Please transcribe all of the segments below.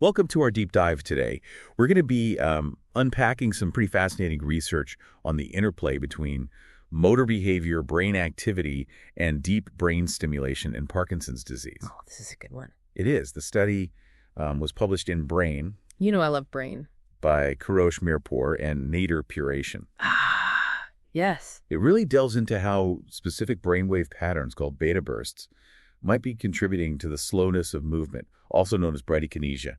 Welcome to our deep dive today. We're going to be unpacking some pretty fascinating research on the interplay between motor behavior, brain activity, and deep brain stimulation in Parkinson's disease. Oh, this is a good one. It is. The study was published in Brain You know I love brain. by Koorosh, Mirpour, and Nader, Pouratian. Ah, yes. It really delves into how specific brainwave patterns called beta bursts might be contributing to the slowness of movement, also known as bradykinesia,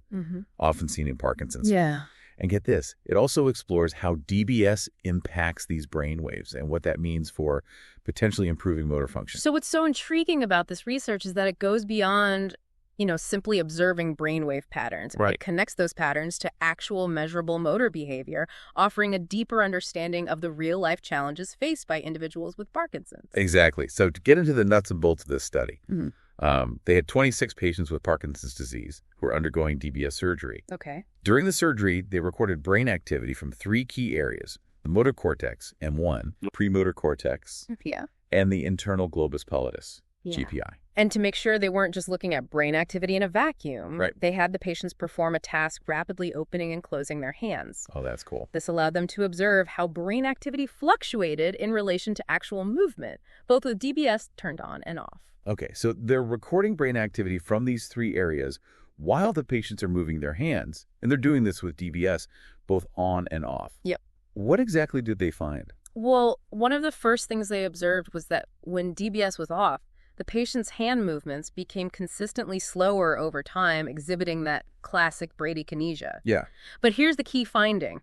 often seen in Parkinson's. Yeah. And get this, it also explores how DBS impacts these brainwaves and what that means for potentially improving motor function. So what's so intriguing about this research is that it goes beyond, simply observing brainwave patterns. Right. It connects those patterns to actual measurable motor behavior, offering a deeper understanding of the real-life challenges faced by individuals with Parkinson's. Exactly. So to get into the nuts and bolts of this study, they had 26 patients with Parkinson's disease who were undergoing DBS surgery. Okay. During the surgery, they recorded brain activity from three key areas: the motor cortex, M1, premotor cortex, Yeah. and the internal globus pallidus, Yeah. GPI. And to make sure they weren't just looking at brain activity in a vacuum, Right. they had the patients perform a task rapidly opening and closing their hands. Oh, that's cool. This allowed them to observe how brain activity fluctuated in relation to actual movement, both with DBS turned on and off. Okay, so they're recording brain activity from these three areas while the patients are moving their hands, and they're doing this with DBS both on and off. Yep. What exactly did they find? Well, one of the first things they observed was that when DBS was off, the patient's hand movements became consistently slower over time, exhibiting that classic bradykinesia. Yeah. But here's the key finding.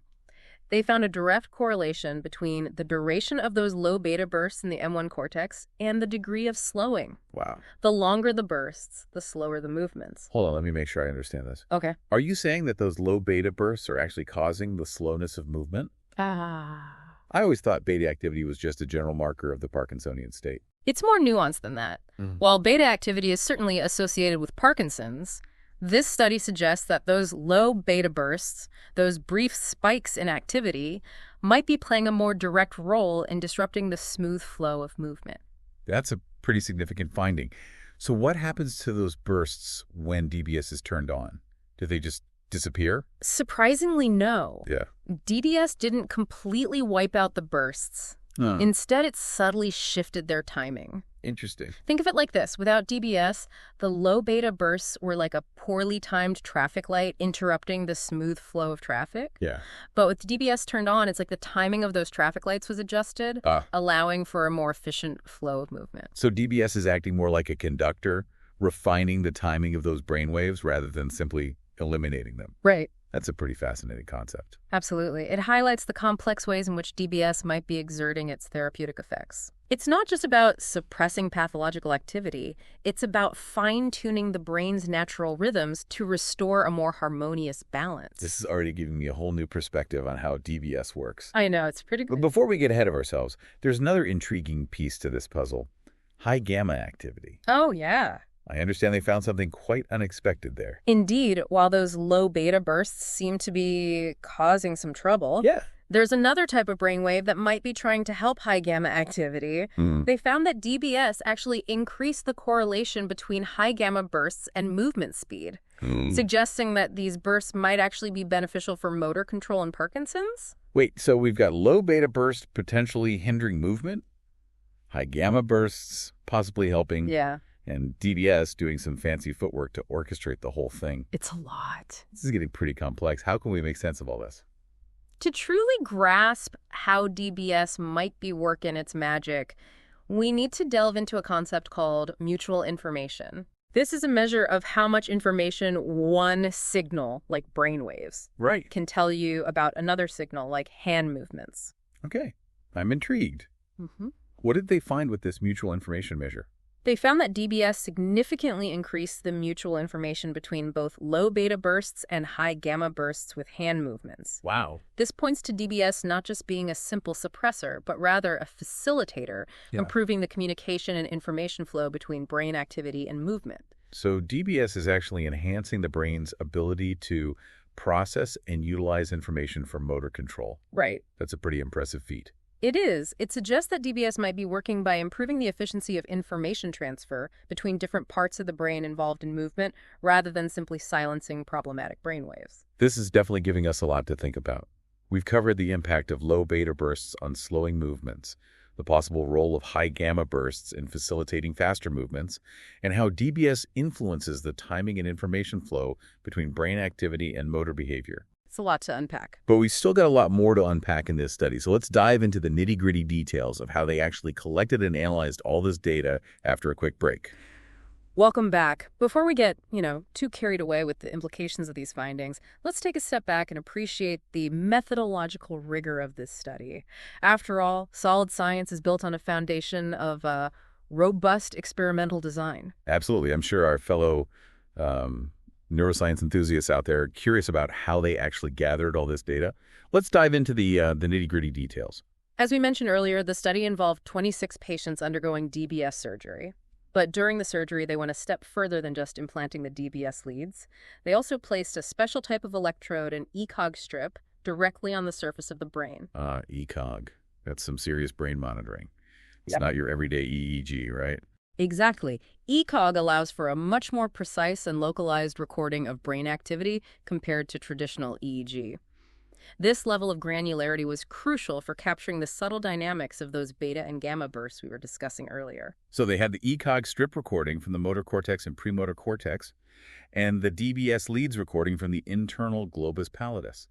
They found a direct correlation between the duration of those low beta bursts in the M1 cortex and the degree of slowing. Wow. The longer the bursts, the slower the movements. Hold on, let me make sure I understand this. Okay. Are you saying that those low beta bursts are actually causing the slowness of movement? Ah. I always thought beta activity was just a general marker of the Parkinsonian state. It's more nuanced than that. While beta activity is certainly associated with Parkinson's, this study suggests that those low beta bursts, those brief spikes in activity, might be playing a more direct role in disrupting the smooth flow of movement. That's a pretty significant finding. So what happens to those bursts when DBS is turned on? Do they just disappear? Surprisingly, no. Yeah. DDS didn't completely wipe out the bursts. Instead, it subtly shifted their timing. Interesting. Think of it like this. Without DBS, the low beta bursts were like a poorly timed traffic light interrupting the smooth flow of traffic. Yeah. But with DBS turned on, it's like the timing of those traffic lights was adjusted, allowing for a more efficient flow of movement. So DBS is acting more like a conductor, refining the timing of those brainwaves rather than simply eliminating them. Right. That's a pretty fascinating concept. Absolutely. It highlights the complex ways in which DBS might be exerting its therapeutic effects. It's not just about suppressing pathological activity. It's about fine-tuning the brain's natural rhythms to restore a more harmonious balance. This is already giving me a whole new perspective on how DBS works. I know, it's pretty But good. before we get ahead of ourselves, there's another intriguing piece to this puzzle: high gamma activity. Oh, yeah. I understand they found something quite unexpected there. Indeed, while those low beta bursts seem to be causing some trouble, Yeah. there's another type of brainwave that might be trying to help high gamma activity. They found that DBS actually increased the correlation between high gamma bursts and movement speed, suggesting that these bursts might actually be beneficial for motor control in Parkinson's. Wait, so we've got low beta bursts potentially hindering movement, high gamma bursts possibly helping, Yeah, and DBS doing some fancy footwork to orchestrate the whole thing. it's a lot. This is getting pretty complex. How can we make sense of all this? To truly grasp how DBS might be working its magic, we need to delve into a concept called mutual information. This is a measure of how much information one signal, like brainwaves, Right. can tell you about another signal, like hand movements. Okay. I'm intrigued. What did they find with this mutual information measure? They found that DBS significantly increased the mutual information between both low beta bursts and high gamma bursts with hand movements. Wow. This points to DBS not just being a simple suppressor, but rather a facilitator, Yeah. improving the communication and information flow between brain activity and movement. So DBS is actually enhancing the brain's ability to process and utilize information for motor control. Right. That's a pretty impressive feat. It is. It suggests that DBS might be working by improving the efficiency of information transfer between different parts of the brain involved in movement, rather than simply silencing problematic brainwaves. This is definitely giving us a lot to think about. We've covered the impact of low beta bursts on slowing movements, the possible role of high gamma bursts in facilitating faster movements, and how DBS influences the timing and information flow between brain activity and motor behavior. It's a lot to unpack. But we still got a lot more to unpack in this study, so let's dive into the nitty-gritty details of how they actually collected and analyzed all this data after a quick break. Welcome back. Before we get, too carried away with the implications of these findings, let's take a step back and appreciate the methodological rigor of this study. After all, solid science is built on a foundation of robust experimental design. Absolutely. I'm sure our fellow neuroscience enthusiasts out there are curious about how they actually gathered all this data. Let's dive into the nitty-gritty details. As we mentioned earlier, the study involved 26 patients undergoing DBS surgery. But during the surgery, they went a step further than just implanting the DBS leads. They also placed a special type of electrode, an ECOG strip, directly on the surface of the brain. ECOG. That's some serious brain monitoring. It's Yep. not your everyday EEG, right? Exactly. ECOG allows for a much more precise and localized recording of brain activity compared to traditional EEG. This level of granularity was crucial for capturing the subtle dynamics of those beta and gamma bursts we were discussing earlier. So they had the ECOG strip recording from the motor cortex and premotor cortex, and the DBS leads recording from the internal globus pallidus.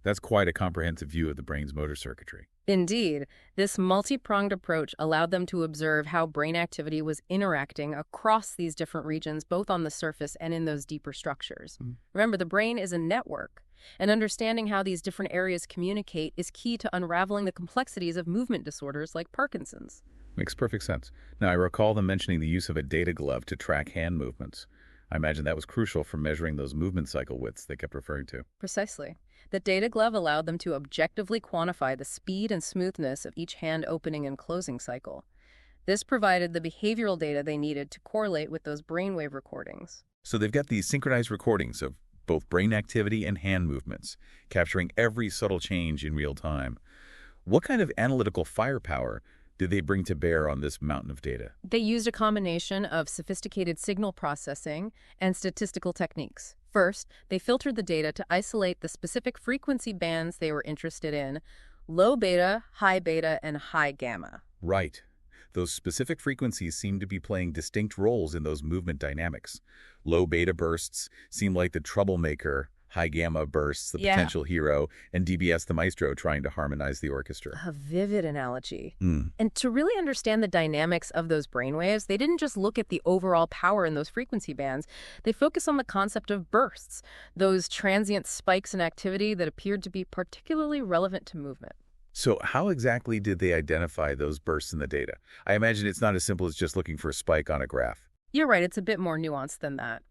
That's quite a comprehensive view of the brain's motor circuitry. Indeed, this multi-pronged approach allowed them to observe how brain activity was interacting across these different regions, both on the surface and in those deeper structures. Remember, the brain is a network, and understanding how these different areas communicate is key to unraveling the complexities of movement disorders like Parkinson's. Makes perfect sense. Now, I recall them mentioning the use of a data glove to track hand movements. I imagine that was crucial for measuring those movement cycle widths they kept referring to. Precisely. The data glove allowed them to objectively quantify the speed and smoothness of each hand opening and closing cycle. This provided the behavioral data they needed to correlate with those brainwave recordings. So they've got these synchronized recordings of both brain activity and hand movements, capturing every subtle change in real time. What kind of analytical firepower did they bring to bear on this mountain of data? They used a combination of sophisticated signal processing and statistical techniques. First, they filtered the data to isolate the specific frequency bands they were interested in: low beta, and high gamma. Right. Those specific frequencies seem to be playing distinct roles in those movement dynamics. Low beta bursts seem like the troublemaker, high gamma bursts the potential hero, and DBS the maestro trying to harmonize the orchestra. A vivid analogy. And to really understand the dynamics of those brainwaves, they didn't just look at the overall power in those frequency bands. They focused on the concept of bursts, those transient spikes in activity that appeared to be particularly relevant to movement. So how exactly did they identify those bursts in the data? I imagine it's not as simple as just looking for a spike on a graph. You're right, it's a bit more nuanced than that.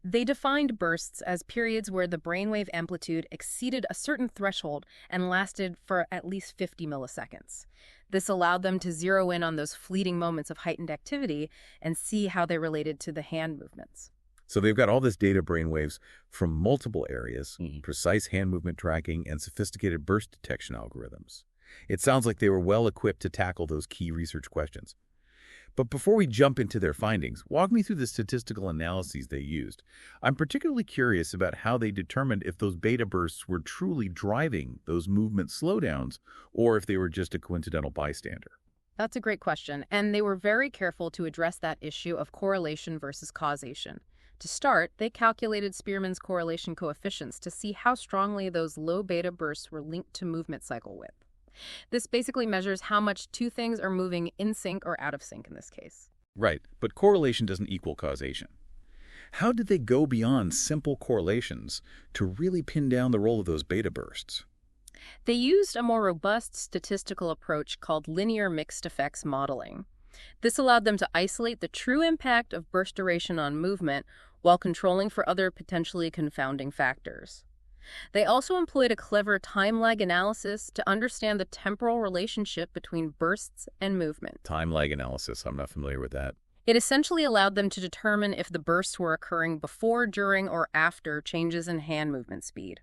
They defined bursts as periods where the brainwave amplitude exceeded a certain threshold and lasted for at least 50 milliseconds. This allowed them to zero in on those fleeting moments of heightened activity and see how they related to the hand movements. So they've got all this data brainwaves from multiple areas, precise hand movement tracking, and sophisticated burst detection algorithms. It sounds like they were well equipped to tackle those key research questions. But before we jump into their findings, walk me through the statistical analyses they used. I'm particularly curious about how they determined if those beta bursts were truly driving those movement slowdowns or if they were just a coincidental bystander. That's a great question, and they were very careful to address that issue of correlation versus causation. To start, they calculated Spearman's correlation coefficients to see how strongly those low beta bursts were linked to movement cycle width. This basically measures how much two things are moving in sync or out of sync in this case. Right, but correlation doesn't equal causation. How did they go beyond simple correlations to really pin down the role of those beta bursts? They used a more robust statistical approach called linear mixed effects modeling. This allowed them to isolate the true impact of burst duration on movement while controlling for other potentially confounding factors. They also employed a clever time lag analysis to understand the temporal relationship between bursts and movement. Time lag analysis, I'm not familiar with that. It essentially allowed them to determine if the bursts were occurring before, during, or after changes in hand movement speed.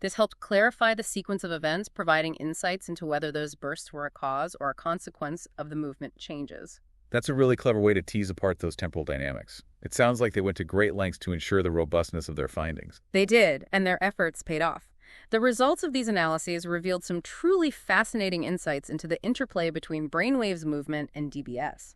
This helped clarify the sequence of events, providing insights into whether those bursts were a cause or a consequence of the movement changes. That's a really clever way to tease apart those temporal dynamics. It sounds like they went to great lengths to ensure the robustness of their findings. They did, and their efforts paid off. The results of these analyses revealed some truly fascinating insights into the interplay between brainwaves movement and DBS.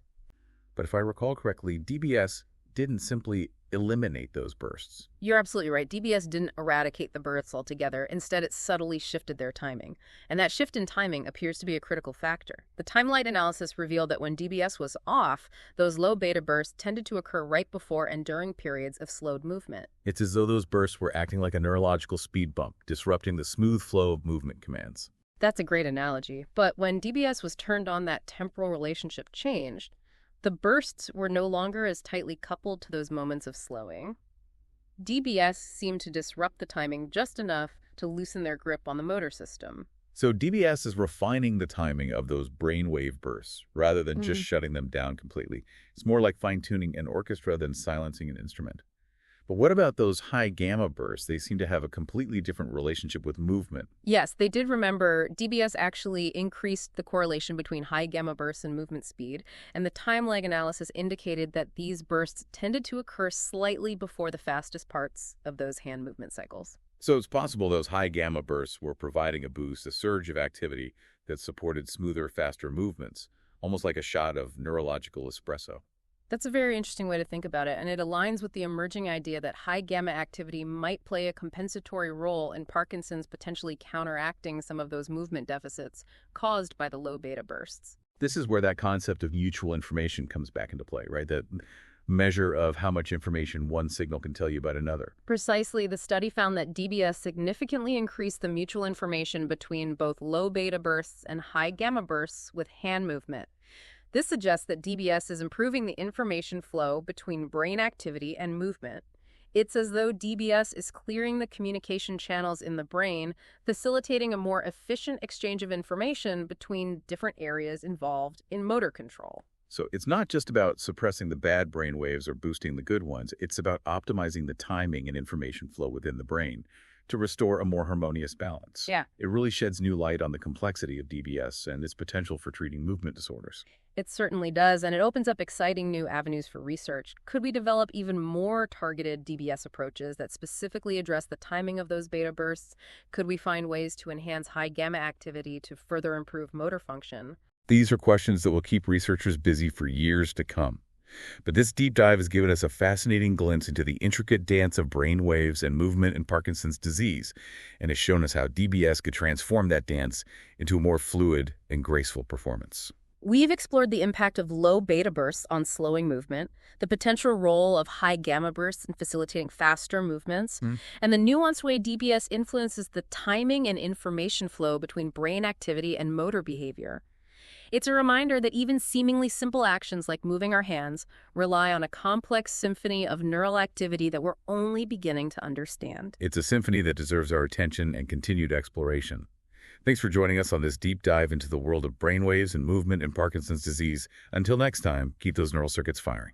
But if I recall correctly, DBS didn't simply eliminate those bursts. You're absolutely right. DBS didn't eradicate the bursts altogether. Instead, it subtly shifted their timing. And that shift in timing appears to be a critical factor. The time-light analysis revealed that when DBS was off, those low beta bursts tended to occur right before and during periods of slowed movement. It's as though those bursts were acting like a neurological speed bump, disrupting the smooth flow of movement commands. That's a great analogy. But when DBS was turned on, that temporal relationship changed. The bursts were no longer as tightly coupled to those moments of slowing. DBS seemed to disrupt the timing just enough to loosen their grip on the motor system. So DBS is refining the timing of those brainwave bursts rather than just shutting them down completely. It's more like fine-tuning an orchestra than silencing an instrument. But what about those high gamma bursts? They seem to have a completely different relationship with movement. Yes, they did. Remember, DBS actually increased the correlation between high gamma bursts and movement speed, and the time lag analysis indicated that these bursts tended to occur slightly before the fastest parts of those hand movement cycles. So it's possible those high gamma bursts were providing a boost, a surge of activity that supported smoother, faster movements, almost like a shot of neurological espresso. That's a very interesting way to think about it, and it aligns with the emerging idea that high gamma activity might play a compensatory role in Parkinson's potentially counteracting some of those movement deficits caused by the low beta bursts. This is where that concept of mutual information comes back into play, right? That measure of how much information one signal can tell you about another. Precisely, the study found that DBS significantly increased the mutual information between both low beta bursts and high gamma bursts with hand movement. This suggests that DBS is improving the information flow between brain activity and movement. It's as though DBS is clearing the communication channels in the brain, facilitating a more efficient exchange of information between different areas involved in motor control. So it's not just about suppressing the bad brain waves or boosting the good ones. It's about optimizing the timing and information flow within the brain to restore a more harmonious balance. Yeah. It really sheds new light on the complexity of DBS and its potential for treating movement disorders. It certainly does, and it opens up exciting new avenues for research. Could we develop even more targeted DBS approaches that specifically address the timing of those beta bursts? Could we find ways to enhance high gamma activity to further improve motor function? These are questions that will keep researchers busy for years to come. But this deep dive has given us a fascinating glimpse into the intricate dance of brain waves and movement in Parkinson's disease, and has shown us how DBS could transform that dance into a more fluid and graceful performance. We've explored the impact of low beta bursts on slowing movement, the potential role of high gamma bursts in facilitating faster movements, and the nuanced way DBS influences the timing and information flow between brain activity and motor behavior. It's a reminder that even seemingly simple actions like moving our hands rely on a complex symphony of neural activity that we're only beginning to understand. It's a symphony that deserves our attention and continued exploration. Thanks for joining us on this deep dive into the world of brainwaves and movement in Parkinson's disease. Until next time, keep those neural circuits firing.